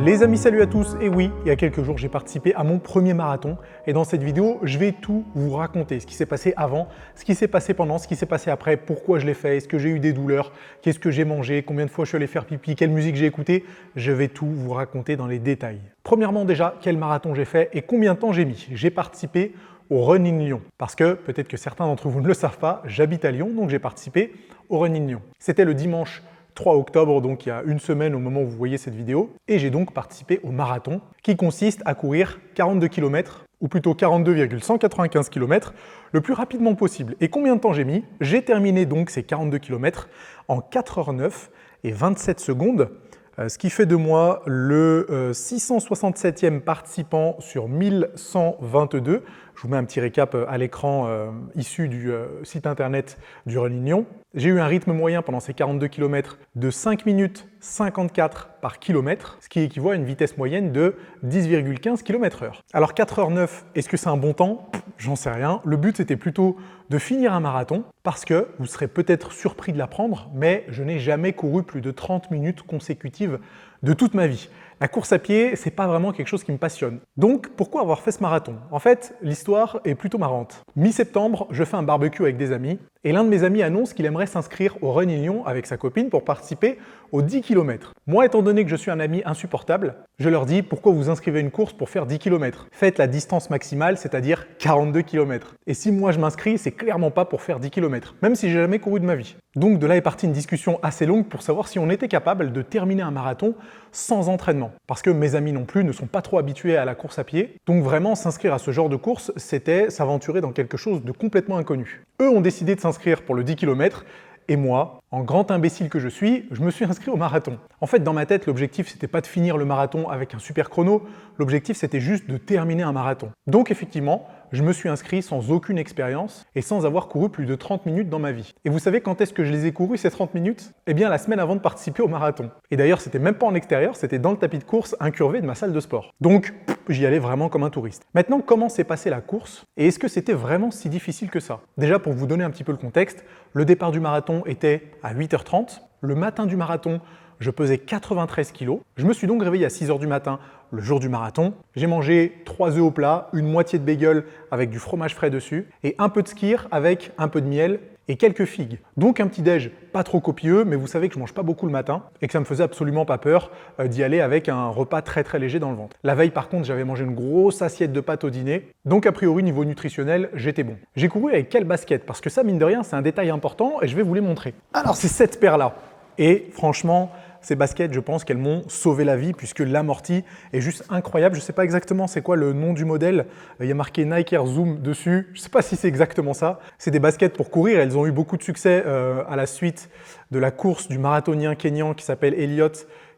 Les amis, salut à tous. Et oui, il y a quelques jours, j'ai participé à mon premier marathon. Et dans cette vidéo, je vais tout vous raconter. Ce qui s'est passé avant, ce qui s'est passé pendant, ce qui s'est passé après, pourquoi je l'ai fait, est-ce que j'ai eu des douleurs, qu'est-ce que j'ai mangé, combien de fois je suis allé faire pipi, quelle musique j'ai écoutée. Je vais tout vous raconter dans les détails. Premièrement déjà, quel marathon j'ai fait et combien de temps j'ai mis. J'ai participé au Run in Lyon. Parce que, peut-être que certains d'entre vous ne le savent pas, j'habite à Lyon, donc j'ai participé au Run in Lyon. C'était le dimanche 3 octobre, donc il y a une semaine au moment où vous voyez cette vidéo, et j'ai donc participé au marathon qui consiste à courir 42 km, ou plutôt 42,195 km, le plus rapidement possible. Et combien de temps j'ai mis? J'ai terminé donc ces 42 km en 4h09 et 27 secondes, ce qui fait de moi le 667e participant sur 1122. Je vous mets un petit récap à l'écran issu du site internet du Run in Lyon. J'ai eu un rythme moyen pendant ces 42 km de 5 minutes 54 par kilomètre, ce qui équivaut à une vitesse moyenne de 10,15 km/h. Alors 4h09, est-ce que c'est un bon temps? J'en sais rien. Le but c'était plutôt de finir un marathon parce que vous serez peut-être surpris de l'apprendre, mais je n'ai jamais couru plus de 30 minutes consécutives de toute ma vie. La course à pied, c'est pas vraiment quelque chose qui me passionne. Donc, pourquoi avoir fait ce marathon? En fait, l'histoire est plutôt marrante. Mi-septembre, je fais un barbecue avec des amis et l'un de mes amis annonce qu'il aimerait s'inscrire au Run in Lyon avec sa copine pour participer aux 10 km. Moi, étant donné que je suis un ami insupportable, je leur dis pourquoi vous inscrivez une course pour faire 10 km? Faites la distance maximale, c'est-à-dire 42 km. Et si moi je m'inscris, c'est clairement pas pour faire 10 km, même si j'ai jamais couru de ma vie. Donc de là est partie une discussion assez longue pour savoir si on était capable de terminer un marathon sans entraînement. Parce que mes amis non plus ne sont pas trop habitués à la course à pied. Donc vraiment, s'inscrire à ce genre de course, c'était s'aventurer dans quelque chose de complètement inconnu. Eux ont décidé de s'inscrire pour le 10 km. Et moi, en grand imbécile que je suis, je me suis inscrit au marathon. En fait, dans ma tête, l'objectif, c'était pas de finir le marathon avec un super chrono. L'objectif, c'était juste de terminer un marathon. Donc effectivement, je me suis inscrit sans aucune expérience et sans avoir couru plus de 30 minutes dans ma vie. Et vous savez quand est-ce que je les ai courus ces 30 minutes? Eh bien, la semaine avant de participer au marathon. Et d'ailleurs, c'était même pas en extérieur, c'était dans le tapis de course incurvé de ma salle de sport. Donc, j'y allais vraiment comme un touriste. Maintenant, comment s'est passée la course et est-ce que c'était vraiment si difficile que ça? Déjà, pour vous donner un petit peu le contexte, le départ du marathon était à 8h30. Le matin du marathon, je pesais 93 kg. Je me suis donc réveillé à 6h du matin le jour du marathon. J'ai mangé 3 œufs au plat, une moitié de bagel avec du fromage frais dessus et un peu de skyr avec un peu de miel et quelques figues. Donc un petit déj pas trop copieux, mais vous savez que je mange pas beaucoup le matin et que ça me faisait absolument pas peur d'y aller avec un repas très léger dans le ventre. La veille par contre, j'avais mangé une grosse assiette de pâtes au dîner, donc a priori niveau nutritionnel, j'étais bon. J'ai couru avec quelle basket? Parce que ça, mine de rien, c'est un détail important et je vais vous les montrer. Alors c'est cette paire-là. Et franchement, ces baskets, je pense qu'elles m'ont sauvé la vie puisque l'amorti est juste incroyable. Je ne sais pas exactement c'est quoi le nom du modèle. Il y a marqué Nike Air Zoom dessus. Je ne sais pas si c'est exactement ça. C'est des baskets pour courir. Elles ont eu beaucoup de succès à la suite de la course du marathonien kényan qui s'appelle Elliot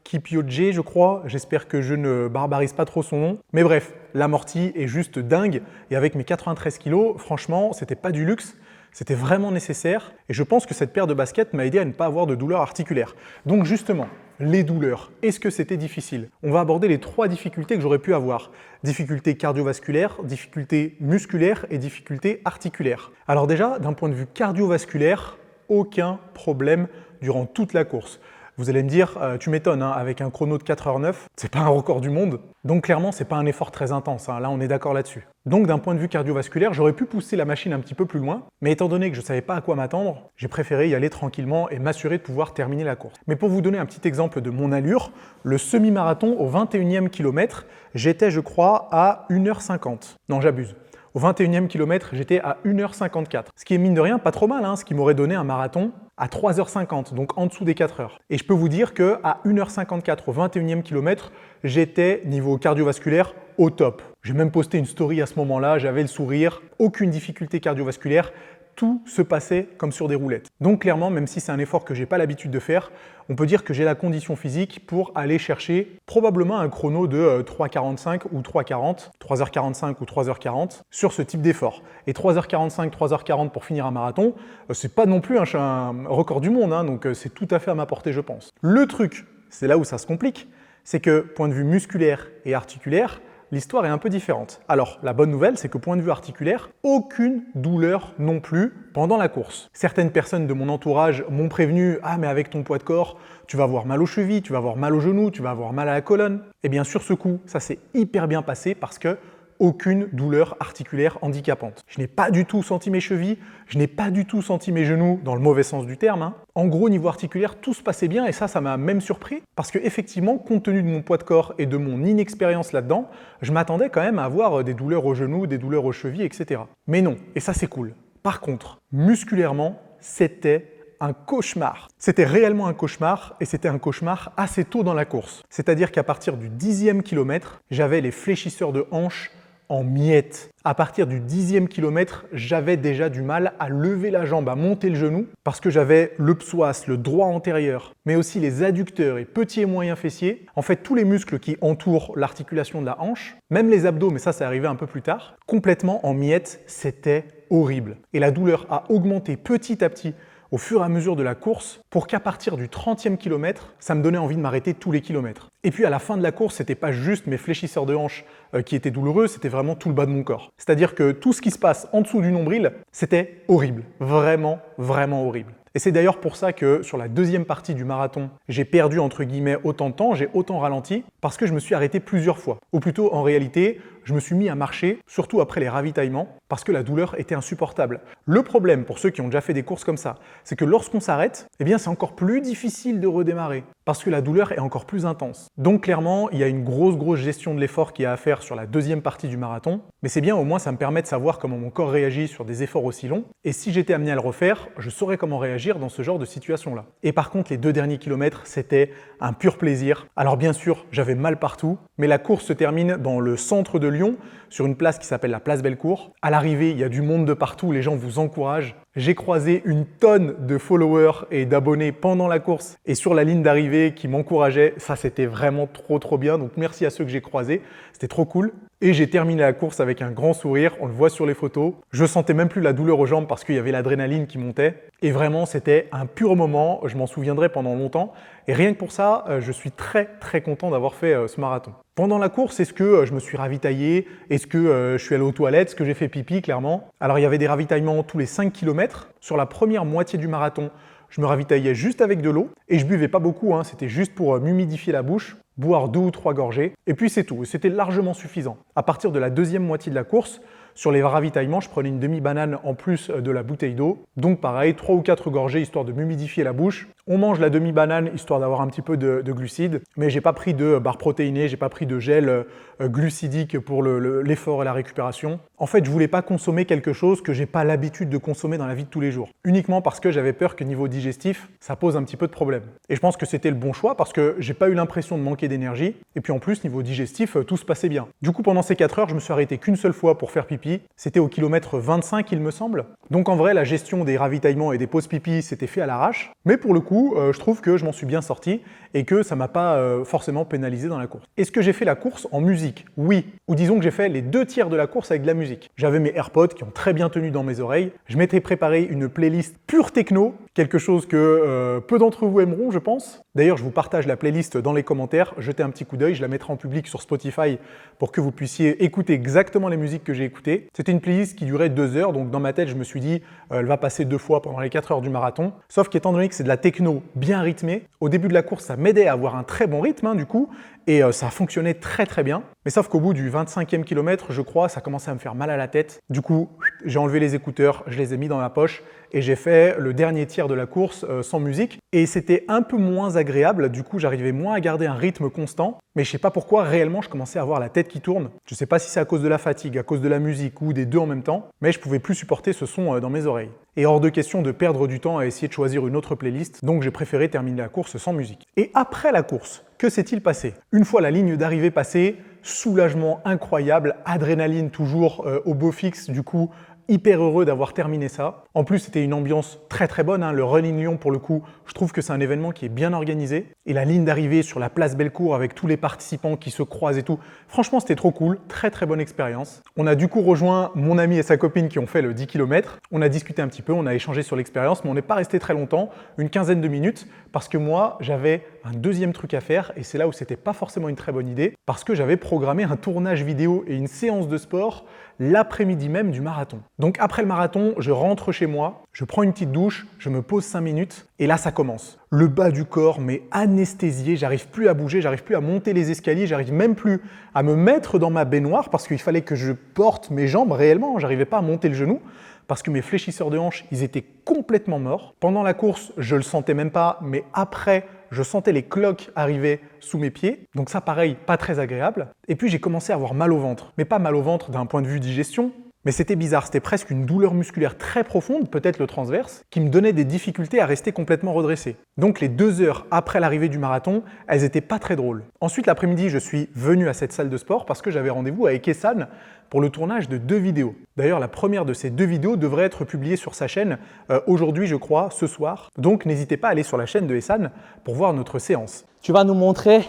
Kipchoge, je crois. J'espère que je ne barbarise pas trop son nom. Mais bref, l'amorti est juste dingue. Et avec mes 93 kilos, franchement, c'était pas du luxe. C'était vraiment nécessaire et je pense que cette paire de baskets m'a aidé à ne pas avoir de douleurs articulaires. Donc justement, les douleurs, est-ce que c'était difficile? On va aborder les 3 difficultés que j'aurais pu avoir. Difficultés cardiovasculaires, difficultés musculaires et difficultés articulaires. Alors déjà, d'un point de vue cardiovasculaire, aucun problème durant toute la course. Vous allez me dire, tu m'étonnes, hein, avec un chrono de 4h09, c'est pas un record du monde. Donc clairement, c'est pas un effort très intense, hein, là on est d'accord là-dessus. Donc d'un point de vue cardiovasculaire, j'aurais pu pousser la machine un petit peu plus loin, mais étant donné que je savais pas à quoi m'attendre, j'ai préféré y aller tranquillement et m'assurer de pouvoir terminer la course. Mais pour vous donner un petit exemple de mon allure, le semi-marathon au 21e kilomètre, j'étais je crois à 1h50. Non, j'abuse. Au 21e kilomètre, j'étais à 1h54. Ce qui est mine de rien pas trop mal, hein, ce qui m'aurait donné un marathon à 3h50, donc en dessous des 4 heures. Et je peux vous dire qu'à 1h54 au 21e kilomètre, j'étais niveau cardiovasculaire au top. J'ai même posté une story à ce moment-là, j'avais le sourire, aucune difficulté cardiovasculaire, tout se passait comme sur des roulettes. Donc clairement, même si c'est un effort que j'ai pas l'habitude de faire, on peut dire que j'ai la condition physique pour aller chercher probablement un chrono de 3h45 ou 3h40, 3h45 ou 3h40 sur ce type d'effort. Et 3h45, 3h40 pour finir un marathon, c'est pas non plus un record du monde, hein, donc c'est tout à fait à ma portée, je pense. Le truc, c'est là où ça se complique, c'est que point de vue musculaire et articulaire, l'histoire est un peu différente. Alors, la bonne nouvelle, c'est que point de vue articulaire, aucune douleur non plus pendant la course. Certaines personnes de mon entourage m'ont prévenu « Ah, mais avec ton poids de corps, tu vas avoir mal aux chevilles, tu vas avoir mal aux genoux, tu vas avoir mal à la colonne. » Eh bien, sur ce coup, ça s'est hyper bien passé parce que aucune douleur articulaire handicapante. Je n'ai pas du tout senti mes chevilles, je n'ai pas du tout senti mes genoux dans le mauvais sens du terme, hein. En gros, niveau articulaire, tout se passait bien et ça m'a même surpris parce que effectivement, compte tenu de mon poids de corps et de mon inexpérience là-dedans, je m'attendais quand même à avoir des douleurs aux genoux, des douleurs aux chevilles, etc. Mais non, et ça c'est cool. Par contre, musculairement, c'était un cauchemar. C'était réellement un cauchemar et c'était un cauchemar assez tôt dans la course. C'est-à-dire qu'à partir du 10e kilomètre, j'avais les fléchisseurs de hanches en miettes. À partir du 10e kilomètre, j'avais déjà du mal à lever la jambe, à monter le genou, parce que j'avais le psoas, le droit antérieur, mais aussi les adducteurs et petits et moyens fessiers. En fait, tous les muscles qui entourent l'articulation de la hanche, même les abdos, mais ça arrivé un peu plus tard, complètement en miettes, c'était horrible. Et la douleur a augmenté petit à petit au fur et à mesure de la course, pour qu'à partir du 30e kilomètre, ça me donnait envie de m'arrêter tous les kilomètres. Et puis à la fin de la course, c'était pas juste mes fléchisseurs de hanches qui étaient douloureux, c'était vraiment tout le bas de mon corps. C'est-à-dire que tout ce qui se passe en dessous du nombril, c'était horrible. Vraiment, vraiment horrible. Et c'est d'ailleurs pour ça que sur la deuxième partie du marathon, j'ai perdu entre guillemets autant de temps, j'ai autant ralenti, parce que je me suis arrêté plusieurs fois. Ou plutôt, en réalité, je me suis mis à marcher, surtout après les ravitaillements, parce que la douleur était insupportable. Le problème, pour ceux qui ont déjà fait des courses comme ça, c'est que lorsqu'on s'arrête, eh bien c'est encore plus difficile de redémarrer, parce que la douleur est encore plus intense. Donc clairement, il y a une grosse gestion de l'effort qu'il y a à faire sur la deuxième partie du marathon, mais c'est bien, au moins ça me permet de savoir comment mon corps réagit sur des efforts aussi longs, et si j'étais amené à le refaire, je saurais comment réagir dans ce genre de situation-là. Et par contre, les 2 derniers kilomètres, c'était un pur plaisir. Alors bien sûr, j'avais mal partout, mais la course se termine dans le centre de Lyon, sur une place qui s'appelle la place Bellecour. À l'arrivée, il y a du monde de partout, les gens vous encouragent. J'ai croisé une tonne de followers et d'abonnés pendant la course et sur la ligne d'arrivée qui m'encourageaient. Ça, c'était vraiment trop bien. Donc merci à ceux que j'ai croisés. C'était trop cool. Et j'ai terminé la course avec un grand sourire. On le voit sur les photos. Je sentais même plus la douleur aux jambes parce qu'il y avait l'adrénaline qui montait. Et vraiment, c'était un pur moment. Je m'en souviendrai pendant longtemps. Et rien que pour ça, je suis très content d'avoir fait ce marathon. Pendant la course, est-ce que je me suis ravitaillé? Est-ce que je suis allé aux toilettes? Est-ce que j'ai fait pipi, clairement? Alors, il y avait des ravitaillements tous les 5 km. Sur la première moitié du marathon, je me ravitaillais juste avec de l'eau. Et je buvais pas beaucoup, hein. C'était juste pour m'humidifier la bouche, boire 2 ou 3 gorgées. Et puis c'est tout. C'était largement suffisant. À partir de la deuxième moitié de la course, sur les ravitaillements, je prenais une demi-banane en plus de la bouteille d'eau. Donc pareil, 3 ou 4 gorgées histoire de m'humidifier la bouche. On mange la demi-banane histoire d'avoir un petit peu de glucides. Mais j'ai pas pris de barre protéinée, j'ai pas pris de gel glucidique pour l'effort et la récupération. En fait, je voulais pas consommer quelque chose que j'ai pas l'habitude de consommer dans la vie de tous les jours. Uniquement parce que j'avais peur que niveau digestif, ça pose un petit peu de problème. Et je pense que c'était le bon choix parce que j'ai pas eu l'impression de manquer d'énergie. Et puis en plus, niveau digestif, tout se passait bien. Du coup, pendant ces 4 heures, je me suis arrêté qu'une seule fois pour faire pipi. C'était au kilomètre 25, il me semble. Donc en vrai, la gestion des ravitaillements et des pauses pipi, c'était fait à l'arrache. Mais pour le coup, je trouve que je m'en suis bien sorti et que ça m'a pas forcément pénalisé dans la course. Est-ce que j'ai fait la course en musique? Oui. Ou disons que j'ai fait les 2 tiers de la course avec de la musique. J'avais mes AirPods qui ont très bien tenu dans mes oreilles. Je m'étais préparé une playlist pure techno, quelque chose que peu d'entre vous aimeront, je pense. D'ailleurs, je vous partage la playlist dans les commentaires. Jetez un petit coup d'œil, je la mettrai en public sur Spotify pour que vous puissiez écouter exactement les musiques que j'ai écoutées. C'était une playlist qui durait 2 heures, donc dans ma tête, je me suis dit, elle va passer 2 fois pendant les 4 heures du marathon. Sauf qu'étant donné que c'est de la techno bien rythmée, au début de la course, ça m'aidait à avoir un très bon rythme, hein, du coup, et ça fonctionnait très bien. Mais sauf qu'au bout du 25e kilomètre, je crois, ça commençait à me faire mal à la tête. Du coup, j'ai enlevé les écouteurs, je les ai mis dans ma poche et j'ai fait le dernier tiers de la course sans musique. Et c'était un peu moins agréable, du coup, j'arrivais moins à garder un rythme constant. Mais je sais pas pourquoi, réellement, je commençais à avoir la tête qui tourne. Je sais pas si c'est à cause de la fatigue, à cause de la musique ou des deux en même temps, mais je pouvais plus supporter ce son dans mes oreilles. Et hors de question de perdre du temps à essayer de choisir une autre playlist, donc j'ai préféré terminer la course sans musique. Et après la course, que s'est-il passé? Une fois la ligne d'arrivée passée, soulagement incroyable, adrénaline toujours au beau fixe, du coup, hyper heureux d'avoir terminé ça. En plus, c'était une ambiance très bonne, hein. Le Run in Lyon, pour le coup, je trouve que c'est un événement qui est bien organisé. Et la ligne d'arrivée sur la place Bellecour avec tous les participants qui se croisent et tout, franchement, c'était trop cool, très bonne expérience. On a du coup rejoint mon ami et sa copine qui ont fait le 10 km. On a discuté un petit peu, on a échangé sur l'expérience, mais on n'est pas resté très longtemps, une quinzaine de minutes, parce que moi, j'avais un deuxième truc à faire et c'est là où c'était pas forcément une très bonne idée parce que j'avais programmé un tournage vidéo et une séance de sport l'après-midi même du marathon. Donc après le marathon, je rentre chez moi, je prends une petite douche, je me pose 5 minutes et là ça commence. Le bas du corps m'est anesthésié, j'arrive plus à bouger, j'arrive plus à monter les escaliers, j'arrive même plus à me mettre dans ma baignoire parce qu'il fallait que je porte mes jambes réellement, j'arrivais pas à monter le genou parce que mes fléchisseurs de hanches, ils étaient complètement morts. Pendant la course, je le sentais même pas, mais après, je sentais les cloques arriver sous mes pieds. Donc ça, pareil, pas très agréable. Et puis j'ai commencé à avoir mal au ventre. Mais pas mal au ventre d'un point de vue digestion, mais c'était bizarre. C'était presque une douleur musculaire très profonde, peut-être le transverse, qui me donnait des difficultés à rester complètement redressé. Donc les 2 heures après l'arrivée du marathon, elles étaient pas très drôles. Ensuite, l'après-midi, je suis venu à cette salle de sport parce que j'avais rendez-vous avec Essan pour le tournage de 2 vidéos. D'ailleurs, la première de ces 2 vidéos devrait être publiée sur sa chaîne aujourd'hui, je crois, ce soir. Donc n'hésitez pas à aller sur la chaîne de Essan pour voir notre séance. Tu vas nous montrer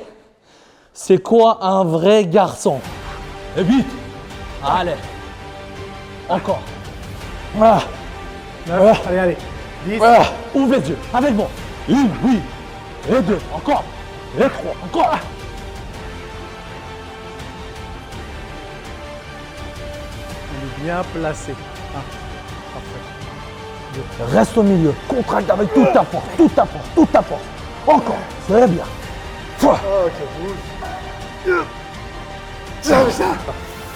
c'est quoi un vrai garçon. Et vite. Allez. Encore. Voilà. 9, allez, 10. Voilà. Ouvre les yeux. Avec moi. 1, oui. Et 2. Encore. Et 3. Encore. On est bien placé. Parfait. Reste au milieu. Contracte avec toute ta force. Toute ta force. Toute ta force. Encore. C'est bien. Ok, bouge. Ça.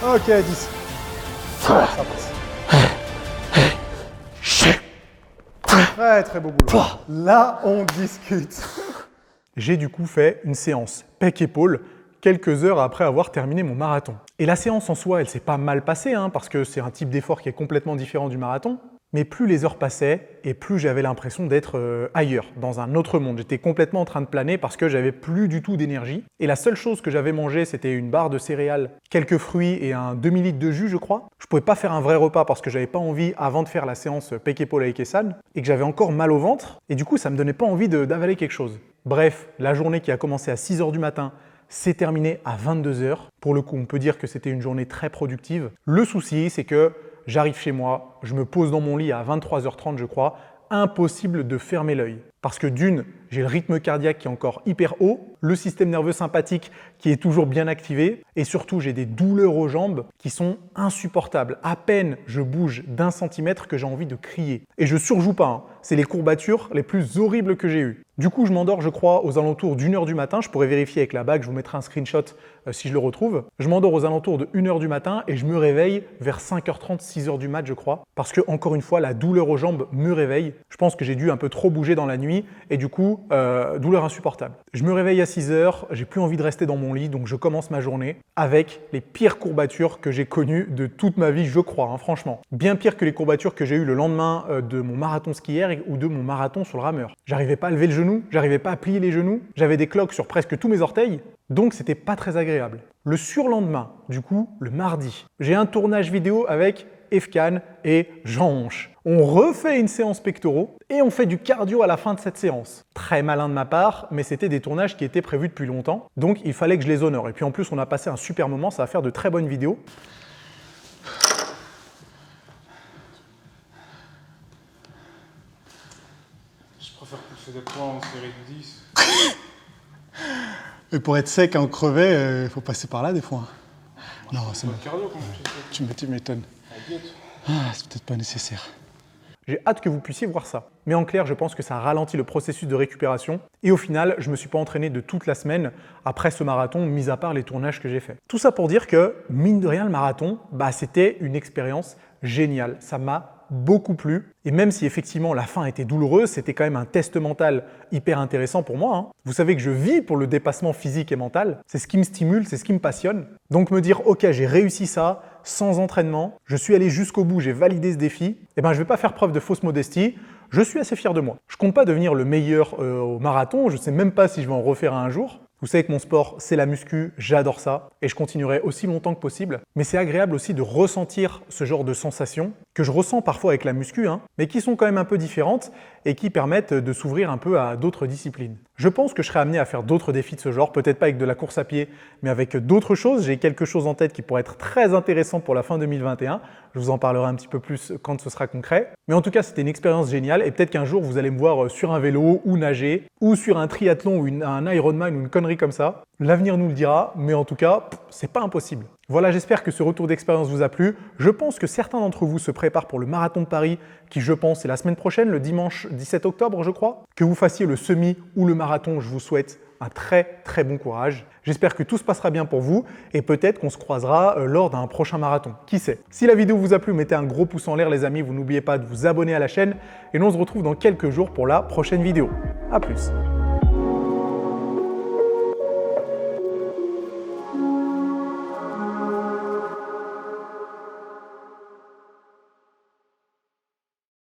Ok, 10. Ça passe. Ouais, très beau boulot. Là, on discute. J'ai du coup fait une séance pec-épaule quelques heures après avoir terminé mon marathon. Et la séance en soi, elle s'est pas mal passée, parce que c'est un type d'effort qui est complètement différent du marathon. Mais plus les heures passaient et plus j'avais l'impression d'être ailleurs, dans un autre monde. J'étais complètement en train de planer parce que j'avais plus du tout d'énergie. Et la seule chose que j'avais mangé, c'était une barre de céréales, quelques fruits et un demi-litre de jus, je crois. Je pouvais pas faire un vrai repas parce que j'avais pas envie, avant de faire la séance pec-épaule avec Essan, et que j'avais encore mal au ventre. Et du coup, ça me donnait pas envie d'avaler quelque chose. Bref, la journée qui a commencé à 6 h du matin, s'est terminée à 22 h. Pour le coup, on peut dire que c'était une journée très productive. Le souci, c'est que j'arrive chez moi, je me pose dans mon lit à 23 h 30, je crois, impossible de fermer l'œil. Parce que d'une, j'ai le rythme cardiaque qui est encore hyper haut, le système nerveux sympathique qui est toujours bien activé, et surtout j'ai des douleurs aux jambes qui sont insupportables. À peine je bouge d'1 centimètre que j'ai envie de crier. Et je surjoue pas, c'est les courbatures les plus horribles que j'ai eues. Du coup, je m'endors, je crois, aux alentours d'1 h du matin. Je pourrais vérifier avec la bague, je vous mettrai un screenshot si je le retrouve. Je m'endors aux alentours de 1 h du matin et je me réveille vers 5 h 30, 6 h du mat, je crois. Parce que, encore une fois, la douleur aux jambes me réveille. Je pense que j'ai dû un peu trop bouger dans la nuit et du coup, douleur insupportable. Je me réveille à 6 h, j'ai plus envie de rester dans mon lit, donc je commence ma journée avec les pires courbatures que j'ai connues de toute ma vie, je crois, franchement. Bien pire que les courbatures que j'ai eues le lendemain de mon marathon ski hier ou de mon marathon sur le rameur. J'arrivais pas à lever le genou, j'arrivais pas à plier les genoux, j'avais des cloques sur presque tous mes orteils, donc c'était pas très agréable. Le surlendemain, du coup, le mardi, j'ai un tournage vidéo avec Efkan et Jean Honche. On refait une séance pectoraux et on fait du cardio à la fin de cette séance. Très malin de ma part, mais c'était des tournages qui étaient prévus depuis longtemps, donc il fallait que je les honore. Et puis en plus, on a passé un super moment, ça va faire de très bonnes vidéos. Je préfère pousser des poids en série de 10. Et pour être sec, en crevé, il faut passer par là des fois. Non, c'est Pas de cardio quand même. tu m'étonnes. La diète. Ah, c'est peut-être pas nécessaire. J'ai hâte que vous puissiez voir ça. Mais en clair, je pense que ça ralentit le processus de récupération. Et au final, je ne me suis pas entraîné de toute la semaine après ce marathon, mis à part les tournages que j'ai faits. Tout ça pour dire que, mine de rien, le marathon, c'était une expérience géniale. Ça m'a beaucoup plu. Et même si effectivement la fin était douloureuse, c'était quand même un test mental hyper intéressant pour moi. Vous savez que je vis pour le dépassement physique et mental. C'est ce qui me stimule, c'est ce qui me passionne. Donc me dire, ok, j'ai réussi ça sans entraînement, je suis allé jusqu'au bout, j'ai validé ce défi, je ne vais pas faire preuve de fausse modestie. Je suis assez fier de moi. Je compte pas devenir le meilleur au marathon, je ne sais même pas si je vais en refaire un jour. Vous savez que mon sport, c'est la muscu, j'adore ça et je continuerai aussi longtemps que possible. Mais c'est agréable aussi de ressentir ce genre de sensations que je ressens parfois avec la muscu, mais qui sont quand même un peu différentes et qui permettent de s'ouvrir un peu à d'autres disciplines. Je pense que je serai amené à faire d'autres défis de ce genre, peut-être pas avec de la course à pied, mais avec d'autres choses. J'ai quelque chose en tête qui pourrait être très intéressant pour la fin 2021. Je vous en parlerai un petit peu plus quand ce sera concret. Mais en tout cas, c'était une expérience géniale et peut-être qu'un jour, vous allez me voir sur un vélo ou nager ou sur un triathlon ou un Ironman ou une connerie comme ça. L'avenir nous le dira, mais en tout cas, c'est pas impossible. Voilà, j'espère que ce retour d'expérience vous a plu. Je pense que certains d'entre vous se préparent pour le marathon de Paris, qui je pense est la semaine prochaine, le dimanche 17 octobre, je crois. Que vous fassiez le semi ou le marathon, je vous souhaite un très très bon courage. J'espère que tout se passera bien pour vous et peut-être qu'on se croisera lors d'un prochain marathon. Qui sait? Si la vidéo vous a plu, mettez un gros pouce en l'air les amis, vous n'oubliez pas de vous abonner à la chaîne et nous on se retrouve dans quelques jours pour la prochaine vidéo. A plus.